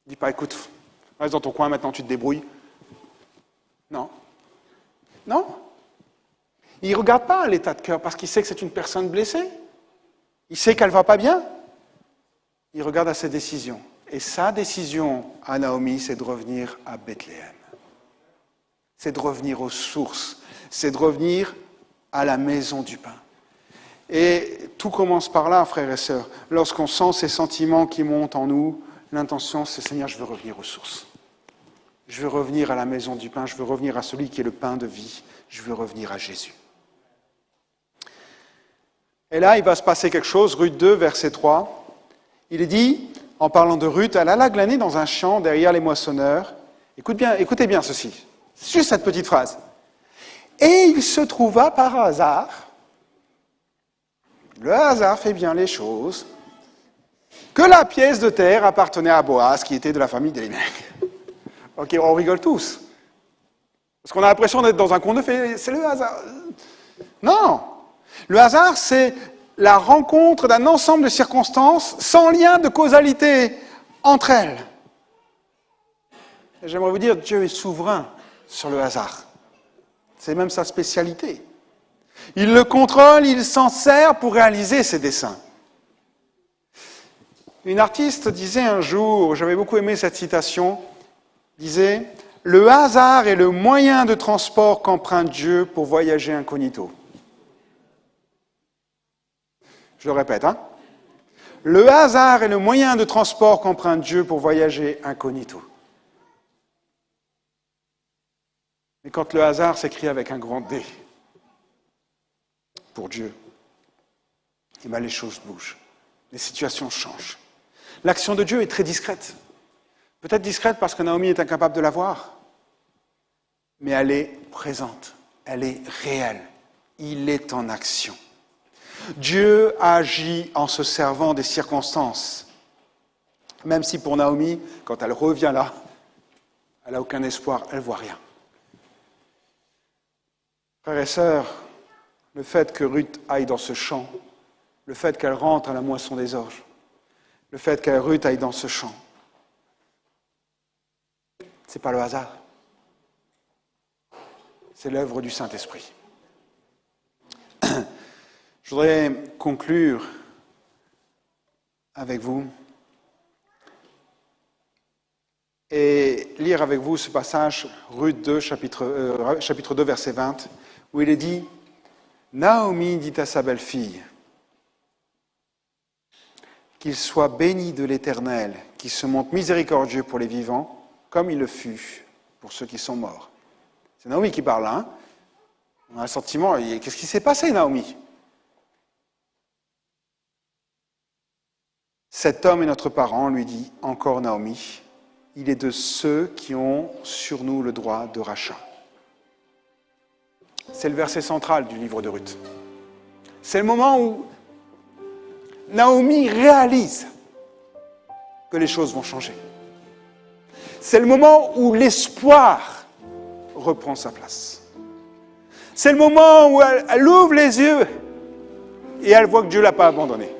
Il ne dit pas, écoute, reste dans ton coin, maintenant tu te débrouilles. Non. Non. Il ne regarde pas l'état de cœur parce qu'il sait que c'est une personne blessée. Il sait qu'elle ne va pas bien. Il regarde à ses décisions. Et sa décision à Naomi, c'est de revenir à Bethléem. C'est de revenir aux sources. C'est de revenir à la maison du pain. Et tout commence par là, frères et sœurs. Lorsqu'on sent ces sentiments qui montent en nous, l'intention, c'est Seigneur, je veux revenir aux sources. Je veux revenir à la maison du pain. Je veux revenir à celui qui est le pain de vie. Je veux revenir à Jésus. Et là, il va se passer quelque chose. Ruth 2, verset 3. Il est dit, en parlant de Ruth, elle alla glaner dans un champ derrière les moissonneurs. Écoutez bien ceci. Juste cette petite phrase. Et il se trouva par hasard, le hasard fait bien les choses, que la pièce de terre appartenait à Boaz, qui était de la famille d'Élimélec. Ok, on rigole tous. Parce qu'on a l'impression d'être dans un conte de fées. C'est le hasard. Non. Le hasard, c'est la rencontre d'un ensemble de circonstances sans lien de causalité entre elles. Et j'aimerais vous dire, Dieu est souverain sur le hasard. C'est même sa spécialité. Il le contrôle, il s'en sert pour réaliser ses desseins. Une artiste disait un jour, j'avais beaucoup aimé cette citation, disait « Le hasard est le moyen de transport qu'emprunte Dieu pour voyager incognito. Je le répète, hein? Le hasard est le moyen de transport qu'emprunte Dieu pour voyager incognito. Mais quand le hasard s'écrit avec un grand D, pour Dieu, eh bien les choses bougent, les situations changent. L'action de Dieu est très discrète. Peut-être discrète parce que Naomi est incapable de la voir, mais elle est présente, elle est réelle. Il est en action. Dieu agit en se servant des circonstances. Même si pour Naomi, quand elle revient là, elle n'a aucun espoir, elle ne voit rien. Frères et sœurs, le fait que Ruth aille dans ce champ, le fait qu'elle rentre à la moisson des orges, le fait que Ruth aille dans ce champ, ce n'est pas le hasard. C'est l'œuvre du Saint-Esprit. Je voudrais conclure avec vous et lire avec vous ce passage, Ruth 2, chapitre 2, verset 20, où il est dit « Naomi dit à sa belle-fille, qu'il soit béni de l'Éternel, qui se montre miséricordieux pour les vivants, comme il le fut pour ceux qui sont morts. » C'est Naomi qui parle, hein? On a un sentiment, qu'est-ce qui s'est passé, Naomi? Cet homme est notre parent, lui dit encore Naomi, il est de ceux qui ont sur nous le droit de rachat. C'est le verset central du livre de Ruth. C'est le moment où Naomi réalise que les choses vont changer. C'est le moment où l'espoir reprend sa place. C'est le moment où elle ouvre les yeux et elle voit que Dieu ne l'a pas abandonnée,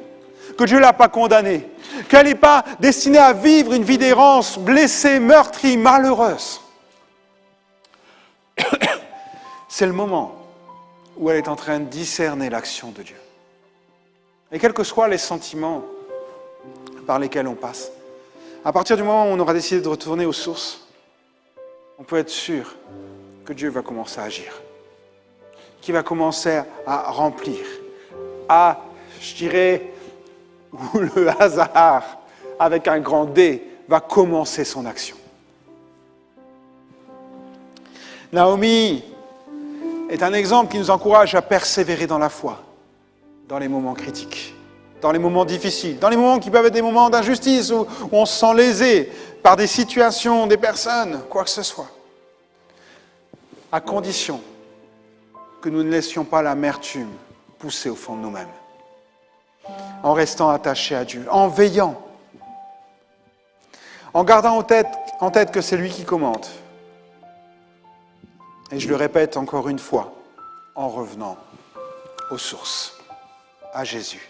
que Dieu ne l'a pas condamnée, qu'elle n'est pas destinée à vivre une vie d'errance, blessée, meurtrie, malheureuse. C'est le moment où elle est en train de discerner l'action de Dieu. Et quels que soient les sentiments par lesquels on passe, à partir du moment où on aura décidé de retourner aux sources, on peut être sûr que Dieu va commencer à agir, qu'il va commencer à remplir, à, je dirais, où le hasard, avec un grand D, va commencer son action. Naomi est un exemple qui nous encourage à persévérer dans la foi, dans les moments critiques, dans les moments difficiles, dans les moments qui peuvent être des moments d'injustice, où on se sent lésé par des situations, des personnes, quoi que ce soit. À condition que nous ne laissions pas l'amertume pousser au fond de nous-mêmes. En restant attachés à Dieu, en veillant, en gardant en tête que c'est lui qui commande. Et je le répète encore une fois, en revenant aux sources, à Jésus.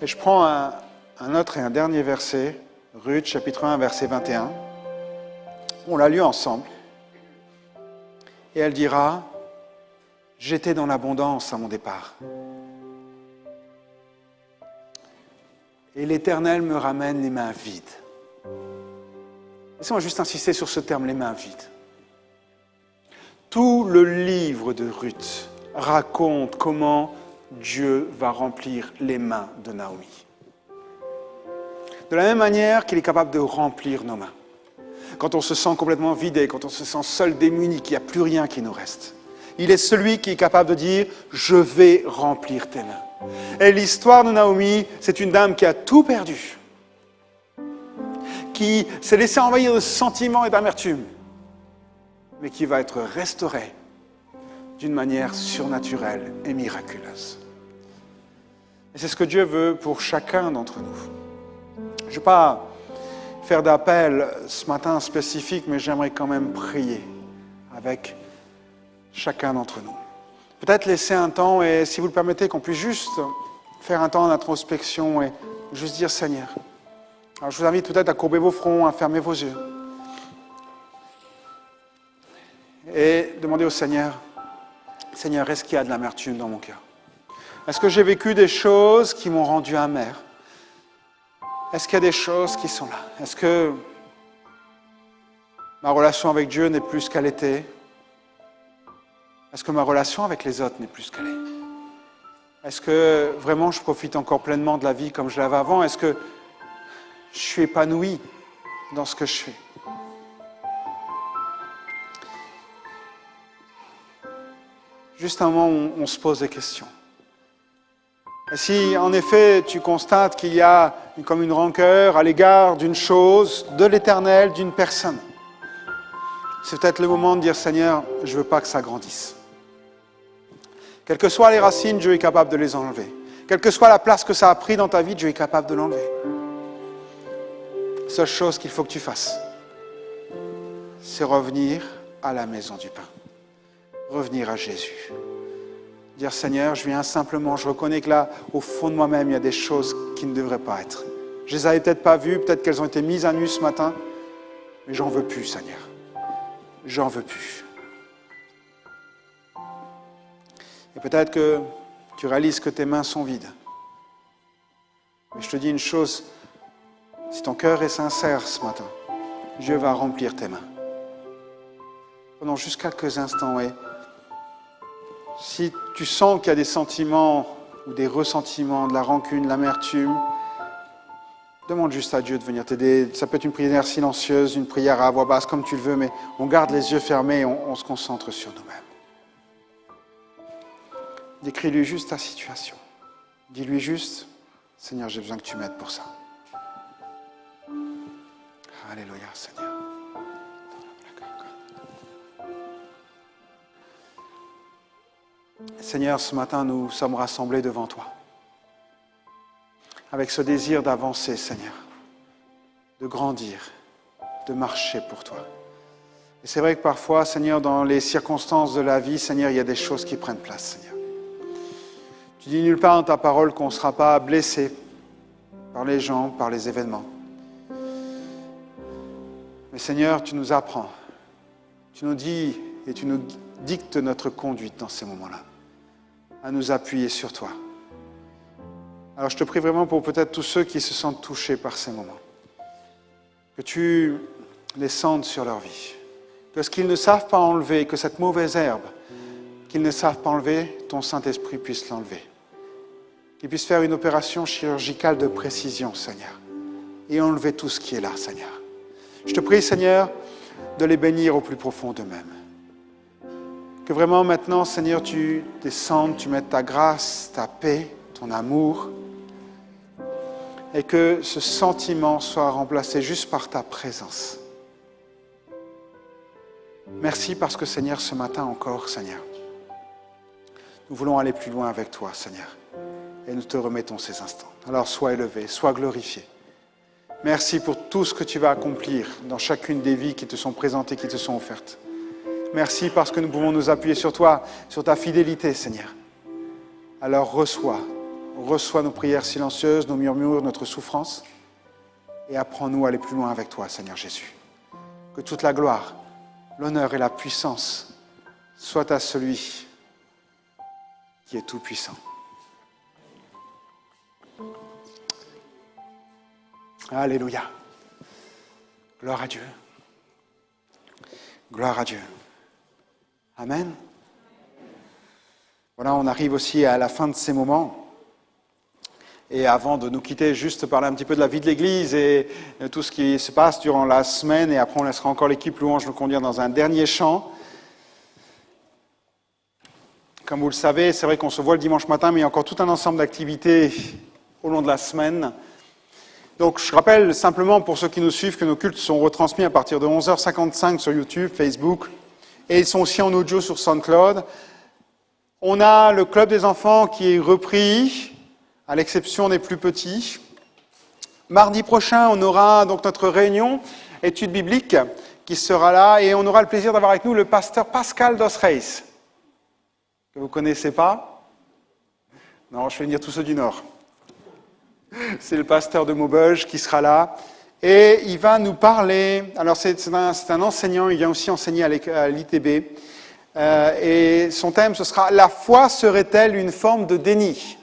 Et je prends un autre et un dernier verset, Ruth, chapitre 1, verset 21. On l'a lu ensemble. Et elle dira, « J'étais dans l'abondance à mon départ. Et l'Éternel me ramène les mains vides. » Laissez-moi juste insister sur ce terme, les mains vides. Tout le livre de Ruth raconte comment Dieu va remplir les mains de Naomi. De la même manière qu'il est capable de remplir nos mains. Quand on se sent complètement vidé, quand on se sent seul, démuni, qu'il n'y a plus rien qui nous reste. Il est celui qui est capable de dire « Je vais remplir tes mains ». Et l'histoire de Naomi, c'est une dame qui a tout perdu, qui s'est laissée envahir de sentiments et d'amertume, mais qui va être restaurée d'une manière surnaturelle et miraculeuse. Et c'est ce que Dieu veut pour chacun d'entre nous. Je ne vais pas faire d'appel ce matin spécifique, mais j'aimerais quand même prier avec chacun d'entre nous. Peut-être laisser un temps, et si vous le permettez, qu'on puisse juste faire un temps d'introspection et juste dire Seigneur. Alors je vous invite peut-être à courber vos fronts, à fermer vos yeux. Et demander au Seigneur, Seigneur, est-ce qu'il y a de l'amertume dans mon cœur? Est-ce que j'ai vécu des choses qui m'ont rendu amer? Est-ce qu'il y a des choses qui sont là? Est-ce que ma relation avec Dieu n'est plus ce qu'elle était? Est-ce que ma relation avec les autres n'est plus ce qu'elle est? Est-ce que vraiment je profite encore pleinement de la vie comme je l'avais avant? Est-ce que je suis épanoui dans ce que je fais? Juste un moment où on se pose des questions. Et si en effet tu constates qu'il y a comme une rancœur à l'égard d'une chose, de l'Éternel, d'une personne, c'est peut-être le moment de dire, Seigneur, je ne veux pas que ça grandisse. Quelles que soient les racines, Dieu est capable de les enlever. Quelle que soit la place que ça a pris dans ta vie, Dieu est capable de l'enlever. Seule chose qu'il faut que tu fasses, c'est revenir à la maison du pain. Revenir à Jésus. Dire, Seigneur, je viens simplement, je reconnais que là, au fond de moi-même, il y a des choses qui ne devraient pas être. Je les avais peut-être pas vues, peut-être qu'elles ont été mises à nu ce matin, mais j'en veux plus, Seigneur. J'en veux plus. Et peut-être que tu réalises que tes mains sont vides. Mais je te dis une chose, si ton cœur est sincère ce matin, Dieu va remplir tes mains. Pendant juste quelques instants, et si tu sens qu'il y a des sentiments ou des ressentiments, de la rancune, de l'amertume, demande juste à Dieu de venir t'aider. Ça peut être une prière silencieuse, une prière à voix basse, comme tu le veux, mais on garde les yeux fermés et on se concentre sur nous-mêmes. Décris-lui juste ta situation. Dis-lui juste, Seigneur, j'ai besoin que tu m'aides pour ça. Alléluia, Seigneur. Seigneur, ce matin, nous sommes rassemblés devant toi, avec ce désir d'avancer, Seigneur, de grandir, de marcher pour toi. Et c'est vrai que parfois, Seigneur, dans les circonstances de la vie, Seigneur, il y a des choses qui prennent place, Seigneur. Tu dis nulle part dans ta parole qu'on ne sera pas blessé par les gens, par les événements. Mais Seigneur, tu nous apprends, tu nous dis et tu nous dictes notre conduite dans ces moments-là, à nous appuyer sur toi. Alors je te prie vraiment pour peut-être tous ceux qui se sentent touchés par ces moments, que tu les sentes sur leur vie, que ce qu'ils ne savent pas enlever, que cette mauvaise herbe qu'ils ne savent pas enlever, ton Saint-Esprit puisse l'enlever. Qu'il puisse faire une opération chirurgicale de précision, Seigneur, et enlever tout ce qui est là, Seigneur. Je te prie, Seigneur, de les bénir au plus profond d'eux-mêmes. Que vraiment maintenant, Seigneur, tu descendes, tu mettes ta grâce, ta paix, ton amour, et que ce sentiment soit remplacé juste par ta présence. Merci parce que, Seigneur, ce matin encore, Seigneur, nous voulons aller plus loin avec toi, Seigneur, et nous te remettons ces instants. Alors sois élevé, sois glorifié. Merci pour tout ce que tu vas accomplir dans chacune des vies qui te sont présentées, qui te sont offertes. Merci parce que nous pouvons nous appuyer sur toi, sur ta fidélité, Seigneur. Alors reçois nos prières silencieuses, nos murmures, notre souffrance, et apprends-nous à aller plus loin avec toi, Seigneur Jésus. Que toute la gloire, l'honneur et la puissance soient à celui qui est tout-puissant. Alléluia. Gloire à Dieu. Gloire à Dieu. Amen. Voilà, on arrive aussi à la fin de ces moments. Et avant de nous quitter, juste parler un petit peu de la vie de l'Église et tout ce qui se passe durant la semaine. Et après, on laissera encore l'équipe louange nous conduire dans un dernier chant. Comme vous le savez, c'est vrai qu'on se voit le dimanche matin, mais il y a encore tout un ensemble d'activités au long de la semaine. Donc, je rappelle simplement pour ceux qui nous suivent que nos cultes sont retransmis à partir de 11h55 sur YouTube, Facebook, et ils sont aussi en audio sur SoundCloud. On a le club des enfants qui est repris, à l'exception des plus petits. Mardi prochain, on aura donc notre réunion études bibliques qui sera là, et on aura le plaisir d'avoir avec nous le pasteur Pascal Dosreis, que vous ne connaissez pas. Non, je vais venir tous ceux du Nord. C'est le pasteur de Maubeuge qui sera là. Et il va nous parler, alors c'est un enseignant, il vient aussi enseigner à l'ITB. Et son thème, ce sera « La foi serait-elle une forme de déni ?»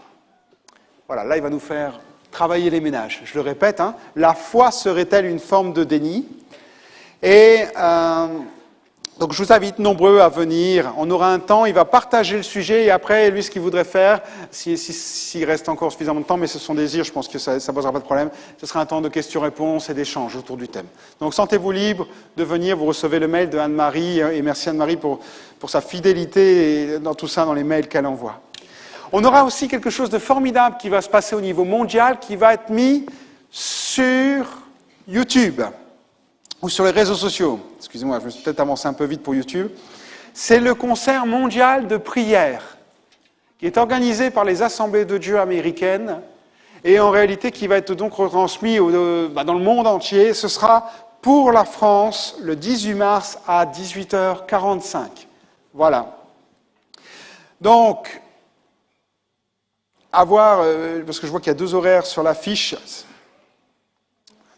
Voilà, là il va nous faire travailler les ménages. Je le répète, la foi serait-elle une forme de déni ? Et donc je vous invite nombreux à venir. On aura un temps, il va partager le sujet et après, lui, ce qu'il voudrait faire, s'il reste encore suffisamment de temps, mais ce sont des désirs, je pense que ça ne posera pas de problème, ce sera un temps de questions-réponses et d'échanges autour du thème. Donc sentez-vous libre de venir, vous recevez le mail de Anne-Marie, et merci Anne-Marie pour sa fidélité dans tout ça, dans les mails qu'elle envoie. On aura aussi quelque chose de formidable qui va se passer au niveau mondial, qui va être mis sur YouTube ou sur les réseaux sociaux. Excusez-moi, je me suis peut-être avancé un peu vite pour YouTube. C'est le concert mondial de prière qui est organisé par les Assemblées de Dieu américaines et en réalité qui va être donc retransmis dans le monde entier. Ce sera pour la France le 18 mars à 18h45. Voilà. Donc, à voir, parce que je vois qu'il y a 2 horaires sur l'affiche.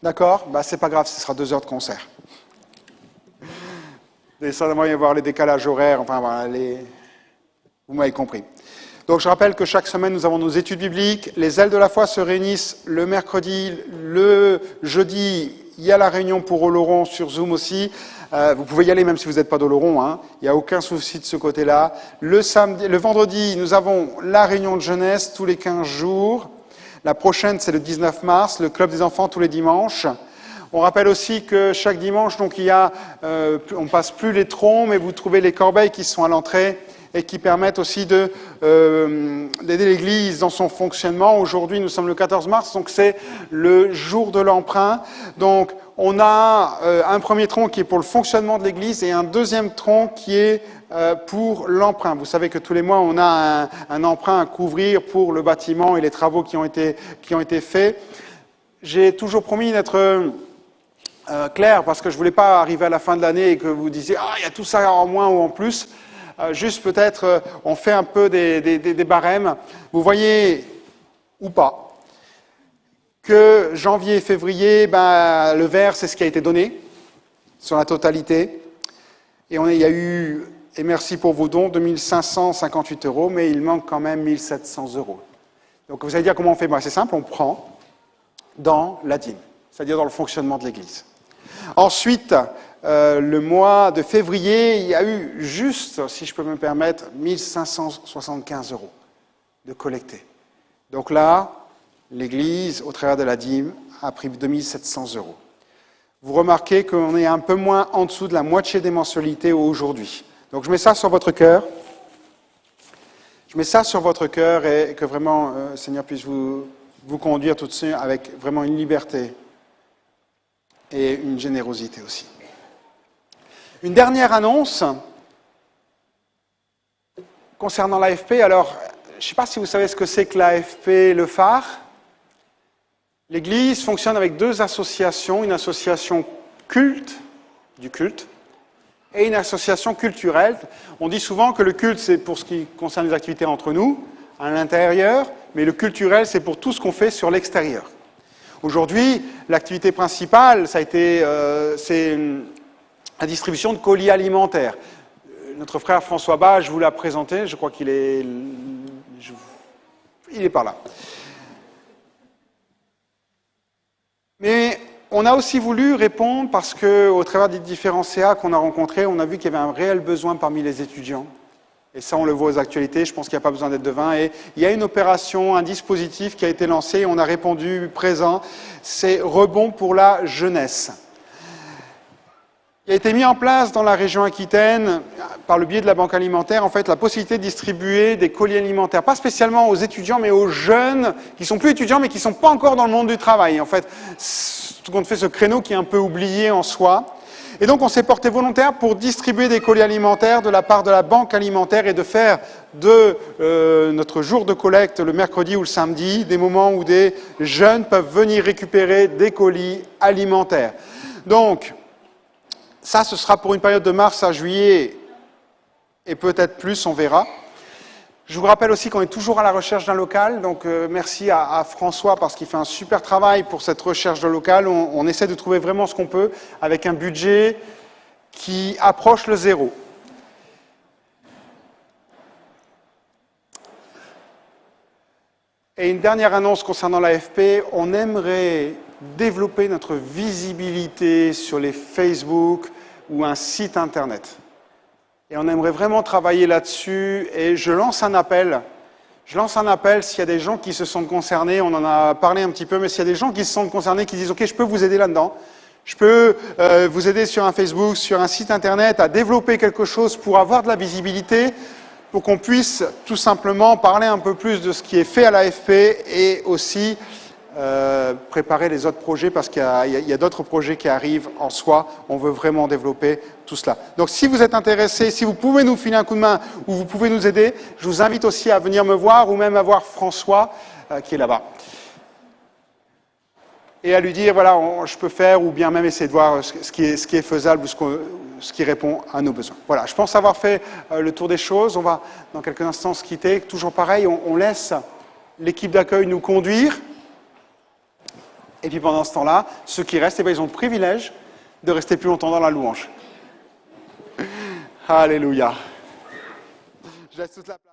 D'accord ? C'est pas grave, ce sera 2 heures de concert. Et certainement, il va y avoir les décalages horaires, enfin voilà, vous m'avez compris. Donc je rappelle que chaque semaine, nous avons nos études bibliques. Les ailes de la foi se réunissent le mercredi, le jeudi, il y a la réunion pour Oloron sur Zoom aussi. Vous pouvez y aller même si vous n'êtes pas d'Oloron, hein. Il n'y a aucun souci de ce côté-là. Le vendredi, nous avons la réunion de jeunesse tous les 15 jours. La prochaine, c'est le 19 mars, le club des enfants tous les dimanches. On rappelle aussi que chaque dimanche, donc on passe plus les troncs, mais vous trouvez les corbeilles qui sont à l'entrée et qui permettent aussi d'aider l'Église dans son fonctionnement. Aujourd'hui, nous sommes le 14 mars, donc c'est le jour de l'emprunt. Donc, on a un premier tronc qui est pour le fonctionnement de l'Église et un deuxième tronc qui est pour l'emprunt. Vous savez que tous les mois, on a un emprunt à couvrir pour le bâtiment et les travaux qui ont été faits. J'ai toujours promis d'être clair parce que je ne voulais pas arriver à la fin de l'année et que vous disiez « Ah, il y a tout ça en moins ou en plus ». Juste peut-être, on fait un peu des barèmes. Vous voyez, ou pas, que janvier et février, le vert, c'est ce qui a été donné sur la totalité. Et il y a eu, et merci pour vos dons, 2558 €, mais il manque quand même 1700 €. Donc vous allez dire comment on fait? C'est simple, on prend dans la dîme, c'est-à-dire dans le fonctionnement de l'Église. Ensuite, le mois de février, il y a eu juste, si je peux me permettre, 1575 € de collectés. Donc là, l'Église, au travers de la dîme, a pris 2700 €. Vous remarquez qu'on est un peu moins en dessous de la moitié des mensualités aujourd'hui. Donc je mets ça sur votre cœur. Je mets ça sur votre cœur et que vraiment, Seigneur puisse vous conduire tout de suite avec vraiment une liberté et une générosité aussi. Une dernière annonce concernant l'AFP. Alors, je ne sais pas si vous savez ce que c'est que l'AFP, le phare. L'Église fonctionne avec 2 associations, une association culte, du culte, et une association culturelle. On dit souvent que le culte, c'est pour ce qui concerne les activités entre nous, à l'intérieur, mais le culturel, c'est pour tout ce qu'on fait sur l'extérieur. Aujourd'hui, l'activité principale, c'est la distribution de colis alimentaires. Notre frère François Bas, je vous l'ai présenté, je crois qu'il est... Il est par là. Mais on a aussi voulu répondre parce qu'au travers des différents CA qu'on a rencontrés, on a vu qu'il y avait un réel besoin parmi les étudiants. Et ça, on le voit aux actualités, je pense qu'il n'y a pas besoin d'être devin. Et il y a une opération, un dispositif qui a été lancé, et on a répondu présent, c'est Rebond pour la jeunesse. Il a été mis en place dans la région Aquitaine, par le biais de la Banque alimentaire, en fait, la possibilité de distribuer des colis alimentaires, pas spécialement aux étudiants, mais aux jeunes qui sont plus étudiants, mais qui ne sont pas encore dans le monde du travail. En fait, tout compte fait, ce créneau qui est un peu oublié en soi. Et donc, on s'est porté volontaire pour distribuer des colis alimentaires de la part de la Banque alimentaire et de faire de notre jour de collecte, le mercredi ou le samedi, des moments où des jeunes peuvent venir récupérer des colis alimentaires. Donc, ça, ce sera pour une période de mars à juillet et peut-être plus, on verra. Je vous rappelle aussi qu'on est toujours à la recherche d'un local, donc merci à François parce qu'il fait un super travail pour cette recherche de local. On essaie de trouver vraiment ce qu'on peut avec un budget qui approche le 0. Et une dernière annonce concernant l'AFP, on aimerait développer notre visibilité sur les Facebook ou un site Internet. Et on aimerait vraiment travailler là-dessus. Et je lance un appel. S'il y a des gens qui se sentent concernés, on en a parlé un petit peu, mais s'il y a des gens qui se sentent concernés, qui disent « Ok, je peux vous aider là-dedans. Je peux vous aider sur un Facebook, sur un site Internet, à développer quelque chose pour avoir de la visibilité, pour qu'on puisse tout simplement parler un peu plus de ce qui est fait à l'AFP et aussi préparer les autres projets parce qu'il y a d'autres projets qui arrivent en soi. On veut vraiment développer tout cela. Donc si vous êtes intéressé, si vous pouvez nous filer un coup de main ou vous pouvez nous aider, je vous invite aussi à venir me voir ou même à voir François qui est là-bas. Et à lui dire, voilà, je peux faire, ou bien même essayer de voir ce qui est faisable ou ce qui répond à nos besoins. Voilà, je pense avoir fait le tour des choses. On va, dans quelques instants, se quitter. Toujours pareil, on laisse l'équipe d'accueil nous conduire. Et puis pendant ce temps-là, ceux qui restent, ils ont le privilège de rester plus longtemps dans la louange. Alléluia. Je laisse toute la place.